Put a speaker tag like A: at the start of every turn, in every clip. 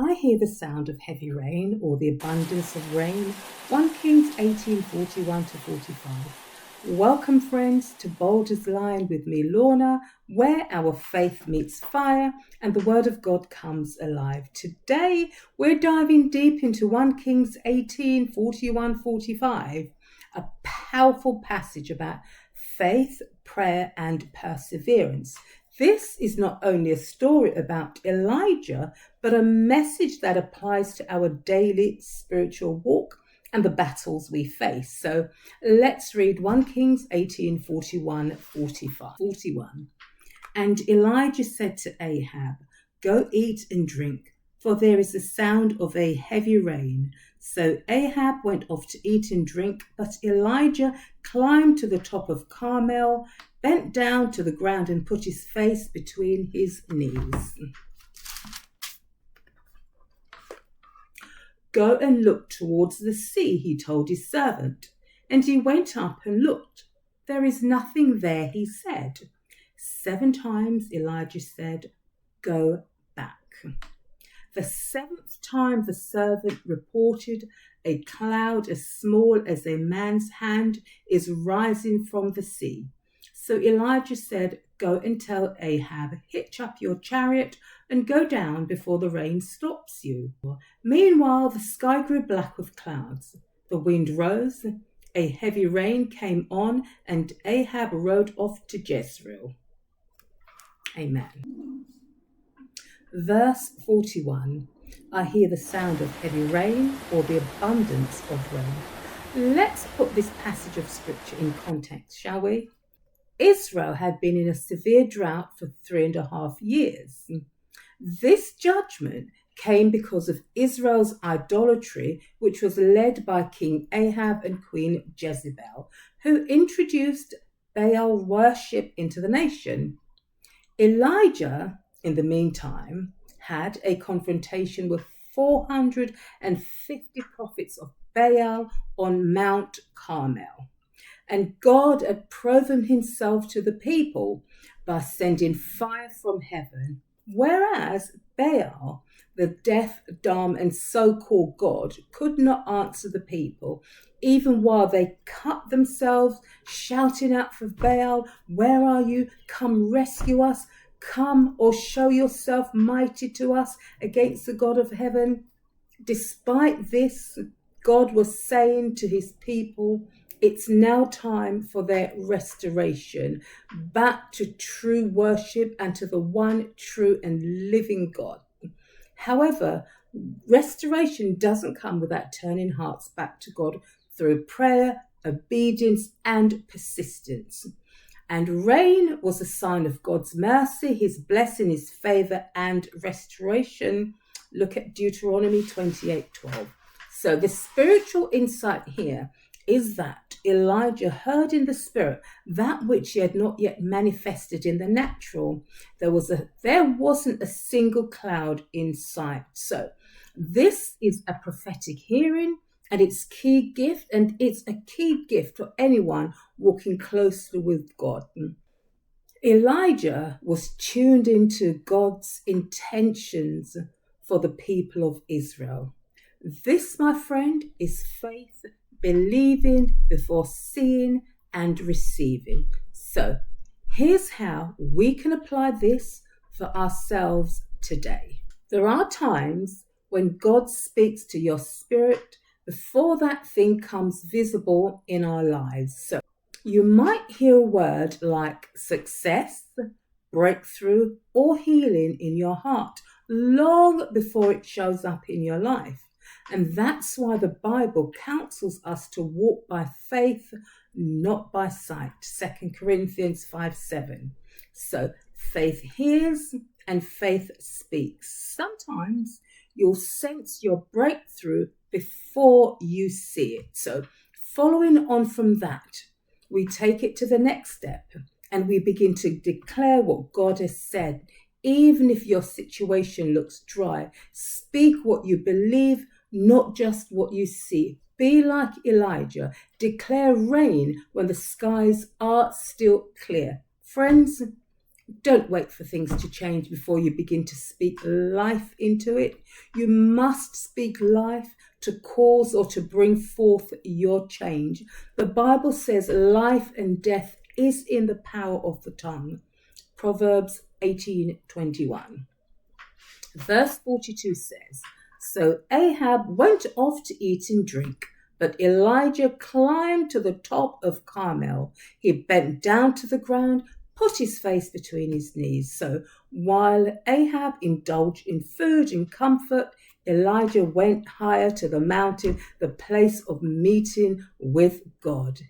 A: I hear the sound of heavy rain, or the abundance of rain. 1 Kings 18:41-45. Welcome, friends, to Boulder's Line with me, Lorna, where our faith meets fire and the Word of God comes alive. Today, we're diving deep into 1 Kings 18:41-45, a powerful passage about faith, prayer, and perseverance. This is not only a story about Elijah, but a message that applies to our daily spiritual walk and the battles we face. So let's read 1 Kings 18:41. And Elijah said to Ahab, "Go eat and drink, for there is the sound of a heavy rain." So Ahab went off to eat and drink, but Elijah climbed to the top of Carmel, bent down to the ground and put his face between his knees. "Go and look towards the sea," he told his servant. And he went up and looked. "There is nothing there," he said. 7 times Elijah said, "Go back." The 7th time the servant reported, "A cloud as small as a man's hand is rising from the sea." So Elijah said, "Go and tell Ahab, hitch up your chariot and go down before the rain stops you." Meanwhile, the sky grew black with clouds. The wind rose, a heavy rain came on, and Ahab rode off to Jezreel. Amen. Verse 41. I hear the sound of heavy rain, or the abundance of rain. Let's put this passage of scripture in context, shall we? Israel had been in a severe drought for 3.5 years. This judgment came because of Israel's idolatry, which was led by King Ahab and Queen Jezebel, who introduced Baal worship into the nation. Elijah, in the meantime, had a confrontation with 450 prophets of Baal on Mount Carmel. And God had proven himself to the people by sending fire from heaven, whereas Baal, the deaf, dumb, and so-called God, could not answer the people, even while they cut themselves, shouting out for Baal, "Where are you? Come rescue us. Come or show yourself mighty to us against the God of heaven." Despite this, God was saying to his people, it's now time for their restoration back to true worship and to the one true and living God. However, restoration doesn't come without turning hearts back to God through prayer, obedience, and persistence. And rain was a sign of God's mercy, his blessing, his favor, and restoration. Look at Deuteronomy 28:12. So the spiritual insight here is that Elijah heard in the spirit that which he had not yet manifested in the natural. There wasn't a single cloud in sight. So this is a prophetic hearing, and it's a key gift for anyone walking closely with God. Elijah was tuned into God's intentions for the people of Israel. This, my friend, is faith, believing before seeing and receiving. So here's how we can apply this for ourselves today. There are times when God speaks to your spirit before that thing comes visible in our lives. So you might hear a word like success, breakthrough, or healing in your heart long before it shows up in your life. And that's why the Bible counsels us to walk by faith, not by sight. 2 Corinthians 5:7. So faith hears and faith speaks. Sometimes you'll sense your breakthrough before you see it. So following on from that, we take it to the next step and we begin to declare what God has said. Even if your situation looks dry, speak what you believe, not just what you see. Be like Elijah. Declare rain when the skies are still clear. Friends, Don't wait for things to change before you begin to speak life into it. You must speak life to cause or to bring forth your change. The Bible says life and death is in the power of the tongue. Proverbs 18:21. Verse 42 says, So Ahab went off to eat and drink, but Elijah climbed to the top of Carmel. He bent down to the ground, put his face between his knees. So while Ahab indulged in food and comfort, Elijah went higher to the mountain, the place of meeting with God.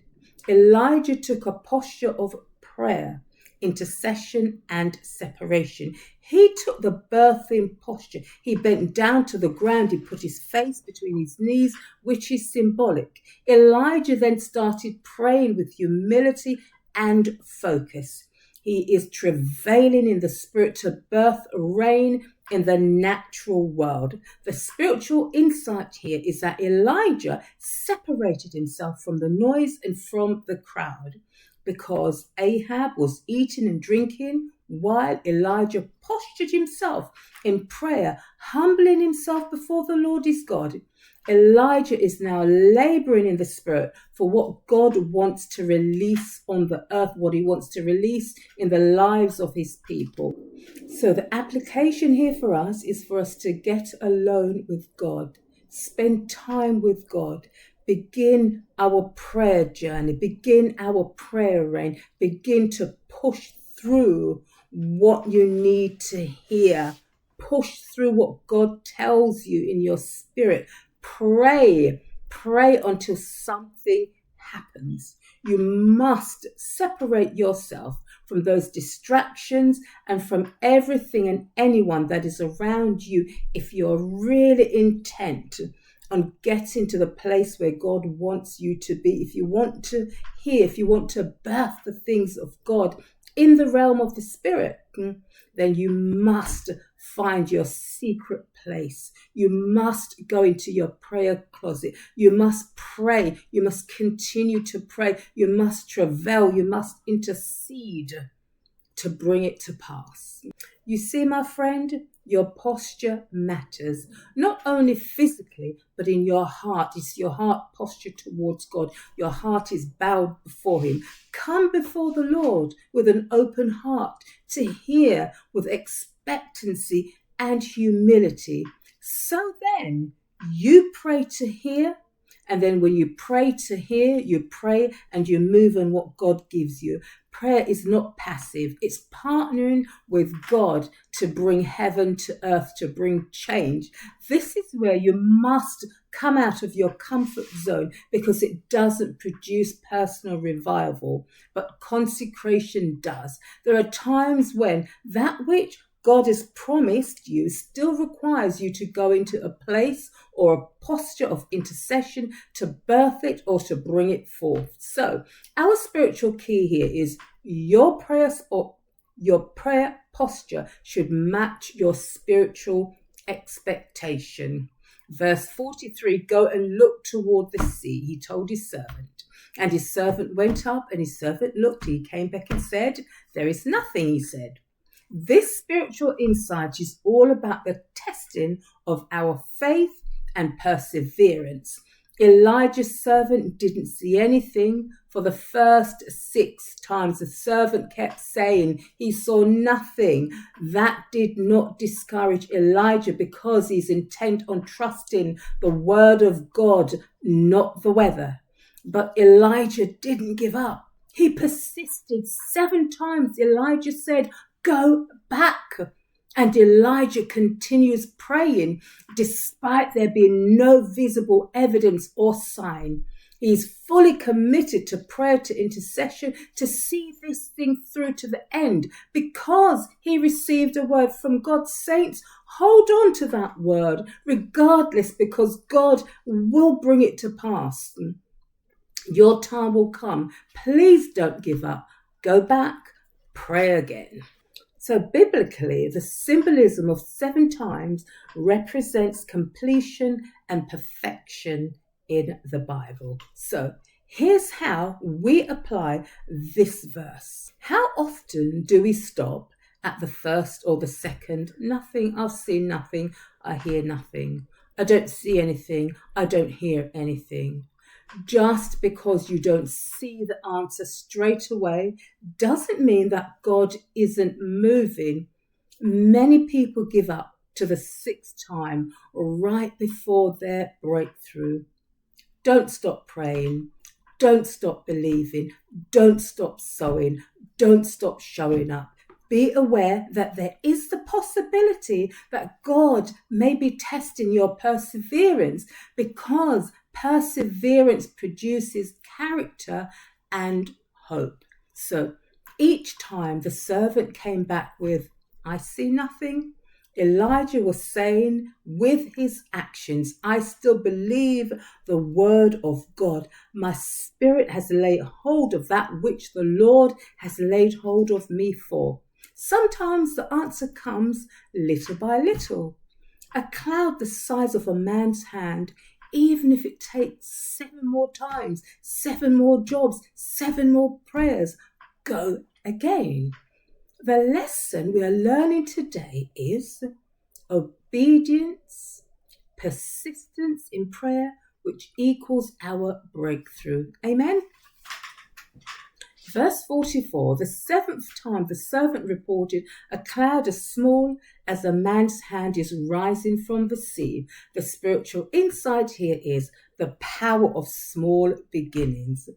A: Elijah took a posture of prayer, intercession, and separation. He took the birthing posture. He bent down to the ground. He put his face between his knees, which is symbolic. Elijah then started praying with humility and focus. He is travailing in the spirit to birth rain in the natural world. The spiritual insight here is that Elijah separated himself from the noise and from the crowd, because Ahab was eating and drinking while Elijah postured himself in prayer, humbling himself before the Lord his God. Elijah is now laboring in the spirit for what God wants to release on the earth, what he wants to release in the lives of his people. So the application here for us is for us to get alone with God, spend time with God, begin our prayer journey, begin our prayer reign, begin to push through what you need to hear, push through what God tells you in your spirit. Pray until something happens. You must separate yourself from those distractions and from everything and anyone that is around you if you're really intent on getting to the place where God wants you to be. If you want to hear, if you want to birth the things of God in the realm of the spirit, then you must find your secret place. You must go into your prayer closet. You must pray. You must continue to pray. You must travail. You must intercede to bring it to pass. You see, my friend, your posture matters, not only physically, but in your heart. It's your heart posture towards God. Your heart is bowed before him. Come before the Lord with an open heart to hear with expectancy and humility. So then you pray to hear. And then when you pray to hear, you pray and you move on what God gives you. Prayer is not passive. It's partnering with God to bring heaven to earth, to bring change. This is where you must come out of your comfort zone, because it doesn't produce personal revival, but consecration does. There are times when that which God has promised you still requires you to go into a place or a posture of intercession to birth it or to bring it forth. So our spiritual key here is your prayer posture should match your spiritual expectation. Verse 43, go and look toward the sea, he told his servant. And his servant went up, and his servant looked. He came back and said, there is nothing, he said. This spiritual insight is all about the testing of our faith and perseverance. Elijah's servant didn't see anything. For the first 6 times, the servant kept saying he saw nothing. That did not discourage Elijah, because he's intent on trusting the word of God, not the weather. But Elijah didn't give up. He persisted. 7 times Elijah said, go back. And Elijah continues praying despite there being no visible evidence or sign. He's fully committed to prayer, to intercession, to see this thing through to the end, because he received a word from God. Saints, hold on to that word regardless, because God will bring it to pass. Your time will come. Please don't give up. Go back, pray again. So biblically, the symbolism of 7 times represents completion and perfection in the Bible. So Here's how we apply this verse. How often do we stop at the first or the second? Nothing, I've seen nothing, I hear nothing. I don't see anything, I don't hear anything. Just because you don't see the answer straight away doesn't mean that God isn't moving. Many people give up to the sixth time right before their breakthrough. Don't stop praying. Don't stop believing. Don't stop sowing. Don't stop showing up. Be aware that there is the possibility that God may be testing your perseverance, because perseverance produces character and hope. So each time the servant came back with, I see nothing, Elijah was saying with his actions, I still believe the word of God. My spirit has laid hold of that which the Lord has laid hold of me for. Sometimes the answer comes little by little. A cloud the size of a man's hand, even if it takes 7 more times, 7 more jobs, 7 more prayers, go again. The lesson we are learning today is obedience, persistence in prayer, which equals our breakthrough. Amen. Verse 44, the 7th time the servant reported, a cloud as small as a man's hand is rising from the sea. The spiritual insight here is the power of small beginnings.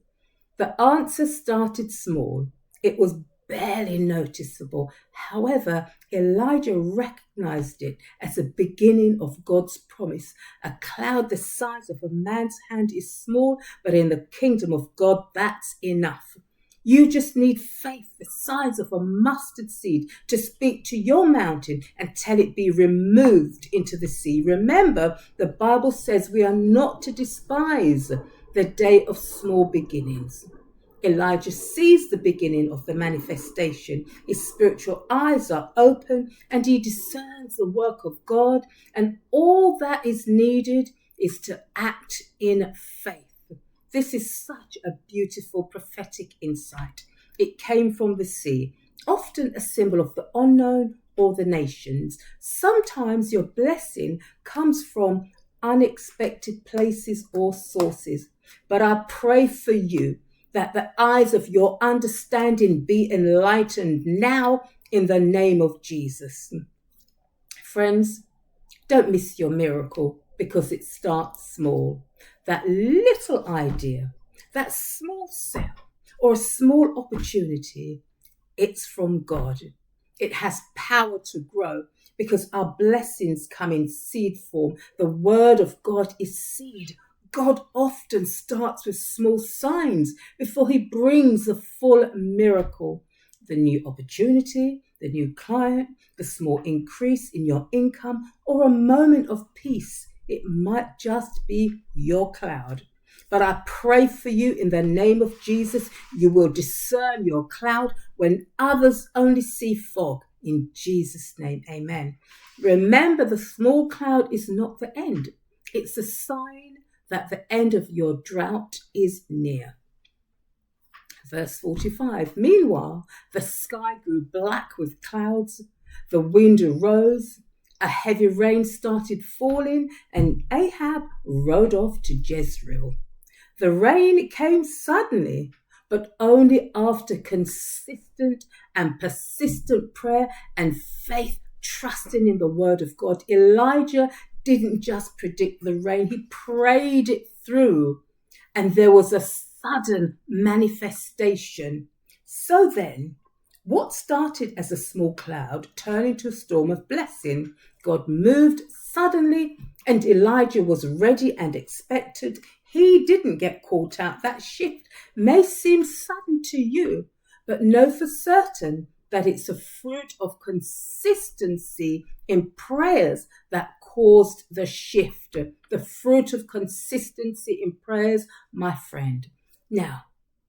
A: The answer started small. It was barely noticeable. However, Elijah recognized it as a beginning of God's promise. A cloud the size of a man's hand is small, but in the kingdom of God, that's enough. You just need faith the size of a mustard seed to speak to your mountain and tell it be removed into the sea. Remember, the Bible says we are not to despise the day of small beginnings. Elijah sees the beginning of the manifestation. His spiritual eyes are open and he discerns the work of God, and all that is needed is to act in faith. This is such a beautiful prophetic insight. It came from the sea, often a symbol of the unknown or the nations. Sometimes your blessing comes from unexpected places or sources. But I pray for you that the eyes of your understanding be enlightened now in the name of Jesus. Friends, don't miss your miracle because it starts small. That little idea, that small cell or a small opportunity, it's from God. It has power to grow because our blessings come in seed form. The word of God is seed. God often starts with small signs before he brings the full miracle. The new opportunity, the new client, the small increase in your income, or a moment of peace. It might just be your cloud. But I pray for you in the name of Jesus, you will discern your cloud when others only see fog. In Jesus' name, amen. Remember, the small cloud is not the end. It's a sign that the end of your drought is near. Verse 45, meanwhile, the sky grew black with clouds, the wind arose, a heavy rain started falling, and Ahab rode off to Jezreel. The rain came suddenly, but only after consistent and persistent prayer and faith, trusting in the word of God. Elijah didn't just predict the rain, he prayed it through, and there was a sudden manifestation. So then, what started as a small cloud turned into a storm of blessing. God moved suddenly, and Elijah was ready and expected. He didn't get caught out. That shift may seem sudden to you, but know for certain that it's a fruit of consistency in prayers that caused the shift. The fruit of consistency in prayers, my friend. Now,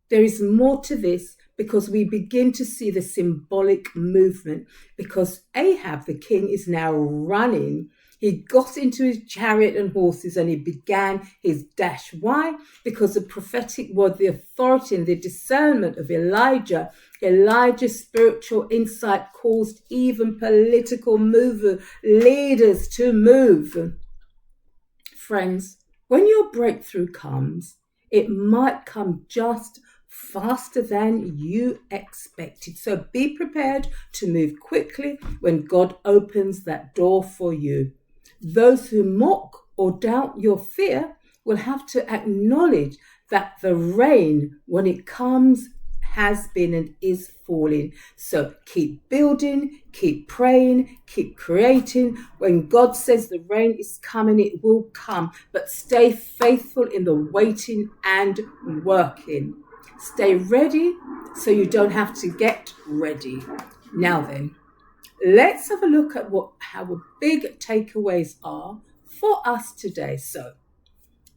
A: there is more to this because we begin to see the symbolic movement, because Ahab, the king, is now running. He got into his chariot and horses and he began his dash. Why? Because the prophetic word, the authority and the discernment of Elijah's spiritual insight caused even political leaders to move. Friends, when your breakthrough comes, it might come just faster than you expected. So be prepared to move quickly when God opens that door for you. Those who mock or doubt your fear will have to acknowledge that the rain, when it comes, has been and is falling. So keep building, keep praying, keep creating. When God says the rain is coming, it will come. But stay faithful in the waiting and working. Stay ready so you don't have to get ready. Now then, let's have a look at what our big takeaways are for us today. So,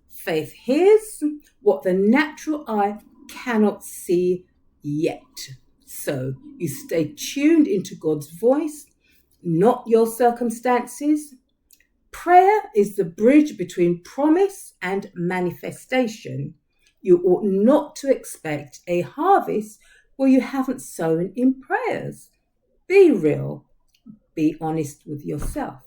A: faith hears what the natural eye cannot see yet. So, you stay tuned into God's voice, not your circumstances. Prayer is the bridge between promise and manifestation. You ought not to expect a harvest where you haven't sown in prayers. Be real. Be honest with yourself.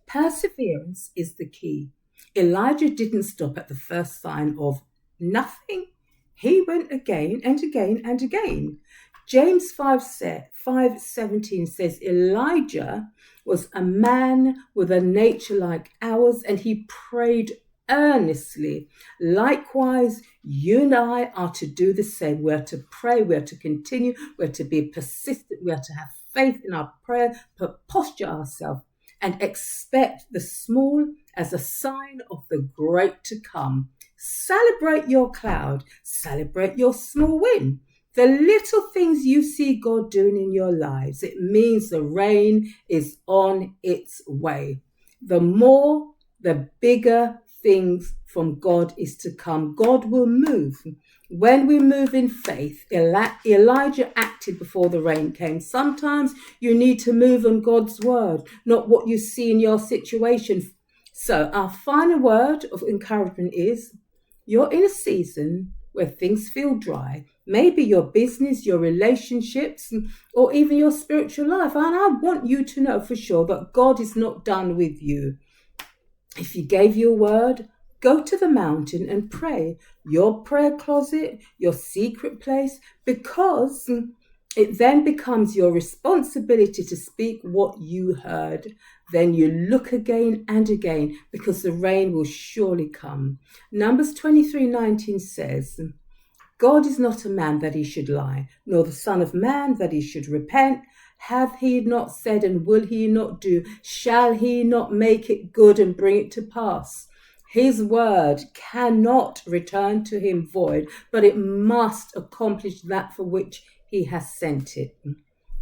A: Perseverance is the key. Elijah didn't stop at the first sign of nothing. He went again and again and again. James 5:17 says Elijah was a man with a nature like ours, and he prayed earnestly. Likewise, you and I are to do the same. We're to pray, we're to continue, we're to be persistent, we're to have faith in our prayer, but posture ourselves and expect the small as a sign of the great to come. Celebrate your cloud, celebrate your small win. The little things you see God doing in your lives, it means the rain is on its way. The more, the bigger things from God is to come. God will move. When we move in faith, Elijah acted before the rain came. Sometimes you need to move on God's word, not what you see in your situation. So our final word of encouragement is, you're in a season where things feel dry. Maybe your business, your relationships, or even your spiritual life. And I want you to know for sure that God is not done with you. If He gave you a word, go to the mountain and pray. Your prayer closet, your secret place, because it then becomes your responsibility to speak what you heard. Then you look again and again, because the rain will surely come. Numbers 23:19 says, God is not a man that he should lie, nor the son of man that he should repent. Have he not said, and will he not do? Shall he not make it good and bring it to pass? His word cannot return to him void, but it must accomplish that for which he has sent it.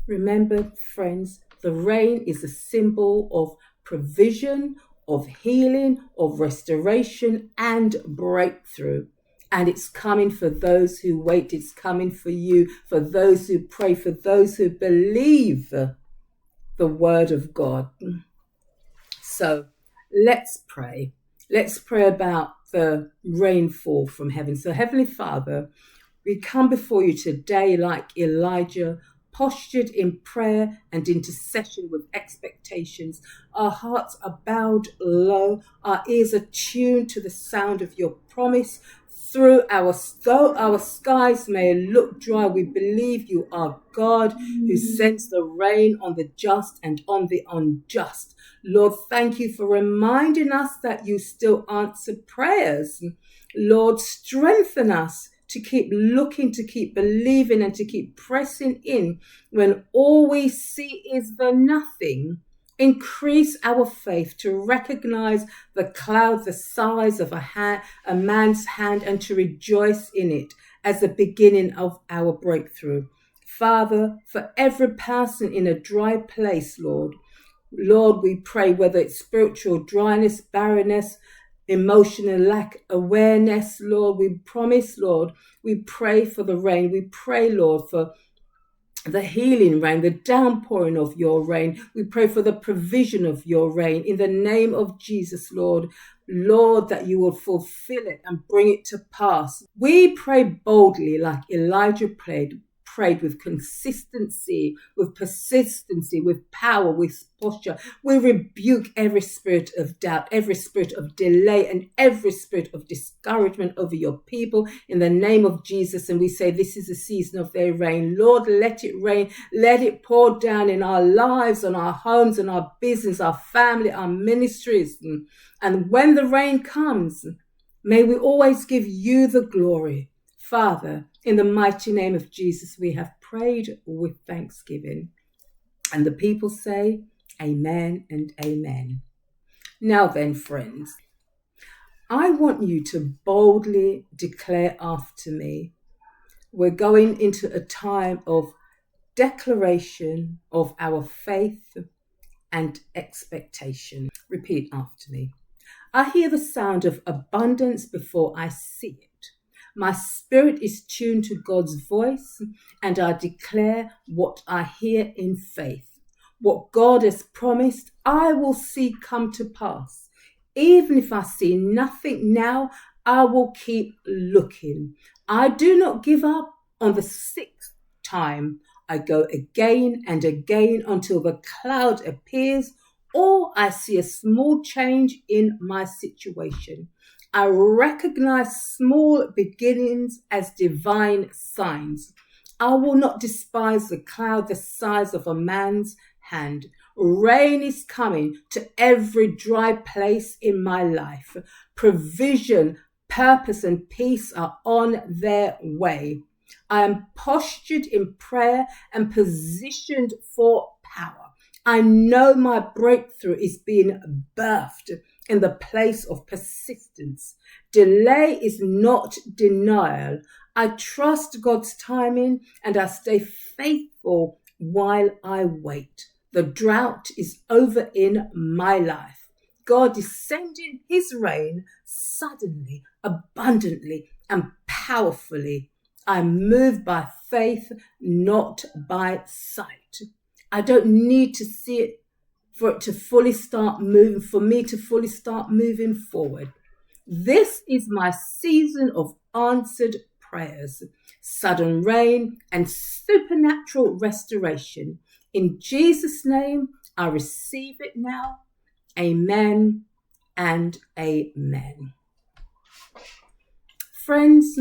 A: Remember, friends, the rain is a symbol of provision, of healing, of restoration, and breakthrough. And it's coming for those who wait. It's coming for you, for those who pray, for those who believe the word of God. So let's pray. Let's pray about the rainfall from heaven. So Heavenly Father, we come before you today like Elijah, postured in prayer and intercession with expectations. Our hearts are bowed low. Our ears are tuned to the sound of your promise. Though our skies may look dry, we believe you are God who sends the rain on the just and on the unjust. Lord, thank you for reminding us that you still answer prayers. Lord, strengthen us to keep looking, to keep believing, and to keep pressing in when all we see is the nothing. Increase our faith to recognize the cloud the size of a man's hand, and to rejoice in it as the beginning of our breakthrough. Father, for every person in a dry place, Lord, we pray, whether it's spiritual dryness, barrenness, emotional lack awareness, Lord, we promise, Lord, we pray for the rain. We pray, Lord, for the healing rain, the downpouring of your rain. We pray for the provision of your rain in the name of Jesus, Lord. Lord, that you will fulfill it and bring it to pass. We pray boldly like Elijah prayed with consistency, with persistency, with power, with posture. We rebuke every spirit of doubt, every spirit of delay, and every spirit of discouragement over your people in the name of Jesus. And we say this is a season of their rain. Lord, let it rain. Let it pour down in our lives, on our homes, on our business, our family, our ministries. And when the rain comes, may we always give you the glory. Father, in the mighty name of Jesus, we have prayed with thanksgiving. And the people say, amen and amen. Now then, friends, I want you to boldly declare after me. We're going into a time of declaration of our faith and expectation. Repeat after me. I hear the sound of abundance before I see it. My spirit is tuned to God's voice, and I declare what I hear in faith. What God has promised, I will see come to pass. Even if I see nothing now, I will keep looking. I do not give up. On the 6th time, I go again and again until the cloud appears or I see a small change in my situation. I recognize small beginnings as divine signs. I will not despise the cloud the size of a man's hand. Rain is coming to every dry place in my life. Provision, purpose, and peace are on their way. I am postured in prayer and positioned for power. I know my breakthrough is being birthed in the place of persistence. Delay is not denial. I trust God's timing and I stay faithful while I wait. The drought is over in my life. God is sending his rain suddenly, abundantly, and powerfully. I'm moved by faith, not by sight. I don't need to see it for it to fully start moving, for me to fully start moving forward. This is my season of answered prayers, sudden rain, and supernatural restoration. In Jesus' name, I receive it now. Amen and amen. Friends,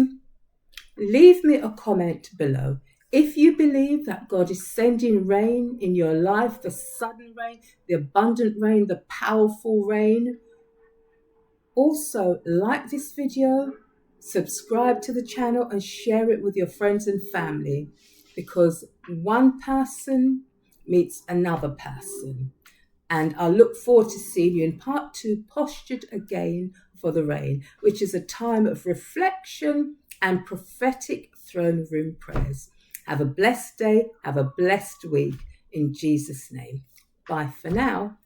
A: leave me a comment below. If you believe that God is sending rain in your life, the sudden rain, the abundant rain, the powerful rain. Also, like this video, subscribe to the channel and share it with your friends and family, because one person meets another person. And I look forward to seeing you in part 2, Postured Again for the Rain, which is a time of reflection and prophetic throne room prayers. Have a blessed day. Have a blessed week. In Jesus' name. Bye for now.